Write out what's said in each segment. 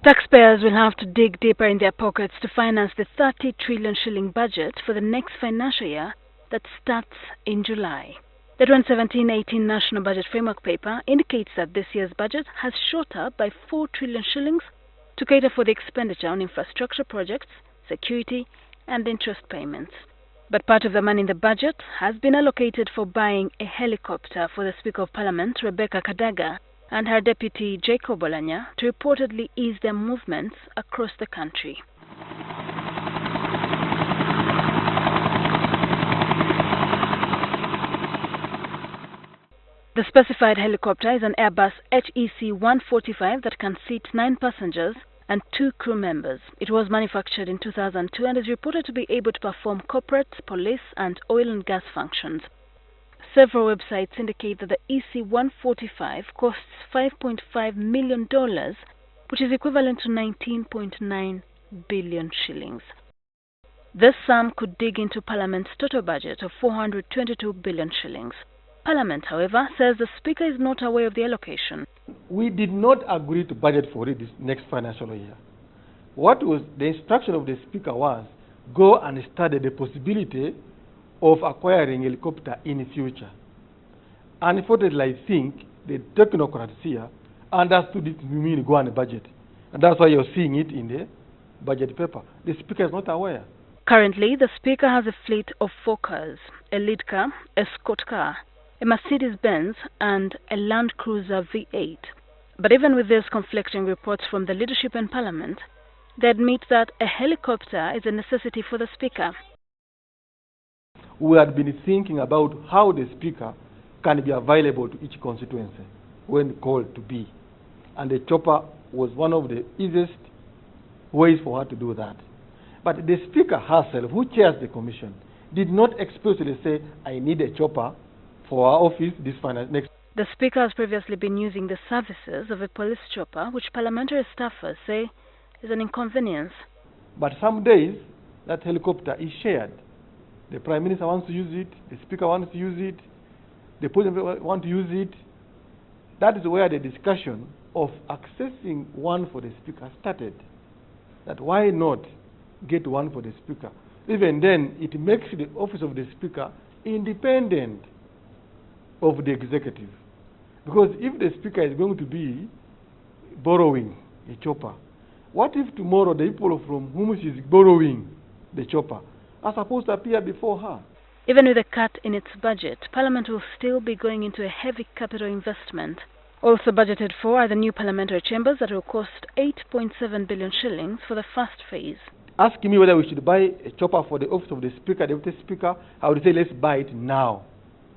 Taxpayers will have to dig deeper in their pockets to finance the 30 trillion shilling budget for the next financial year that starts in July. The 2017-18 National Budget Framework Paper indicates that this year's budget has shot up by 4 trillion shillings to cater for the expenditure on infrastructure projects, security and interest payments. But part of the money in the budget has been allocated for buying a helicopter for the Speaker of Parliament, Rebecca Kadaga, and her deputy Jacob Olanya to reportedly ease their movements across the country. The specified helicopter is an Airbus Shs19.9B that can seat 9 passengers and 2 crew members. It was manufactured in 2002 and is reported to be able to perform corporate, police and oil and gas functions. Several websites indicate that the Shs19.9B costs $5.5 million, which is equivalent to 19.9 billion shillings. This sum could dig into Parliament's total budget of 422 billion shillings. Parliament, however, says the Speaker is not aware of the allocation. We did not agree to budget for it this next financial year. What was the instruction of the Speaker was, go and study the possibility of acquiring a helicopter in the future. Unfortunately, I think the technocrats here understood it to mean go on a budget. And that's why you're seeing it in the budget paper. The Speaker is not aware. Currently, the Speaker has a fleet of 4 cars, a lead car, a escort car, a Mercedes-Benz and a Land Cruiser V8. But even with these conflicting reports from the leadership in Parliament, they admit that a helicopter is a necessity for the Speaker. We had been thinking about how the Speaker can be available to each constituency when called to be. And the chopper was one of the easiest ways for her to do that. But the Speaker herself, who chairs the Commission, did not explicitly say, I need a chopper for our office this next. The Speaker has previously been using the services of a police chopper, which parliamentary staffers say is an inconvenience. But some days, that helicopter is shared. The Prime Minister wants to use it, the Speaker wants to use it, the President wants to use it. That is where the discussion of accessing one for the Speaker started. That why not get one for the Speaker? Even then, it makes the office of the Speaker independent of the executive. Because if the Speaker is going to be borrowing a chopper, what if tomorrow the people from whom she is borrowing the chopper are supposed to appear before her? Even with a cut in its budget, Parliament will still be going into a heavy capital investment. Also budgeted for are the new parliamentary chambers that will cost 8.7 billion shillings for the first phase. Asking me whether we should buy a chopper for the office of the Speaker, the Deputy Speaker, I would say let's buy it now.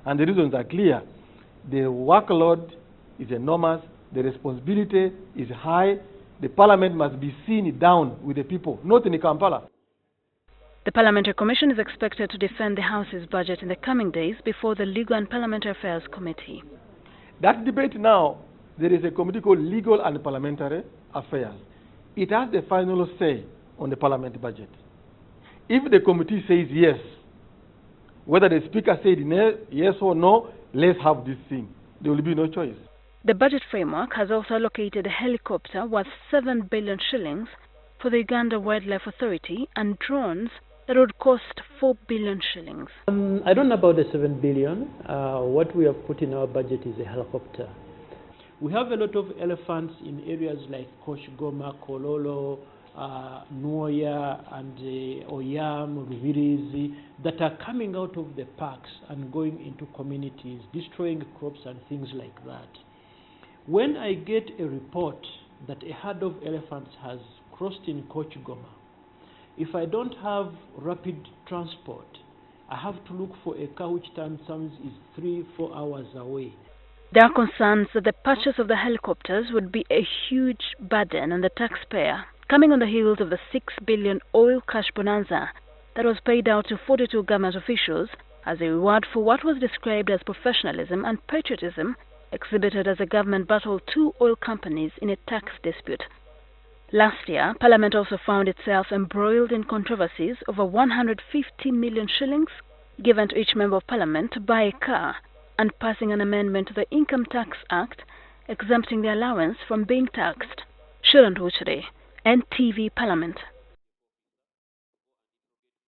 And the reasons are clear. The workload is enormous, the responsibility is high, the Parliament must be seen down with the people, not in Kampala. The Parliamentary Commission is expected to defend the House's budget in the coming days before the Legal and Parliamentary Affairs Committee. That debate now, there is a committee called Legal and Parliamentary Affairs. It has the final say on the Parliament budget. If the committee says yes, whether the Speaker said yes or no, let's have this thing. There will be no choice. The budget framework has also allocated a helicopter worth 7 billion shillings for the Uganda Wildlife Authority and drones that would cost 4 billion shillings. I don't know about the 7 billion. What we have put in our budget is a helicopter. We have a lot of elephants in areas like Koshgoma, Kololo, Nuoya and Oyam, Ruvirizi that are coming out of the parks and going into communities, destroying crops and things like that. When I get a report that a herd of elephants has crossed in Kochgoma, if I don't have rapid transport, I have to look for a car which sometimes is 3-4 hours away. There are concerns that the purchase of the helicopters would be a huge burden on the taxpayer, coming on the heels of the 6 billion oil cash bonanza that was paid out to 42 government officials as a reward for what was described as professionalism and patriotism exhibited as the government battled 2 oil companies in a tax dispute. Last year, Parliament also found itself embroiled in controversies over 150 million shillings given to each member of Parliament to buy a car and passing an amendment to the Income Tax Act exempting the allowance from being taxed. Shs19.9.B. NTV Parliament.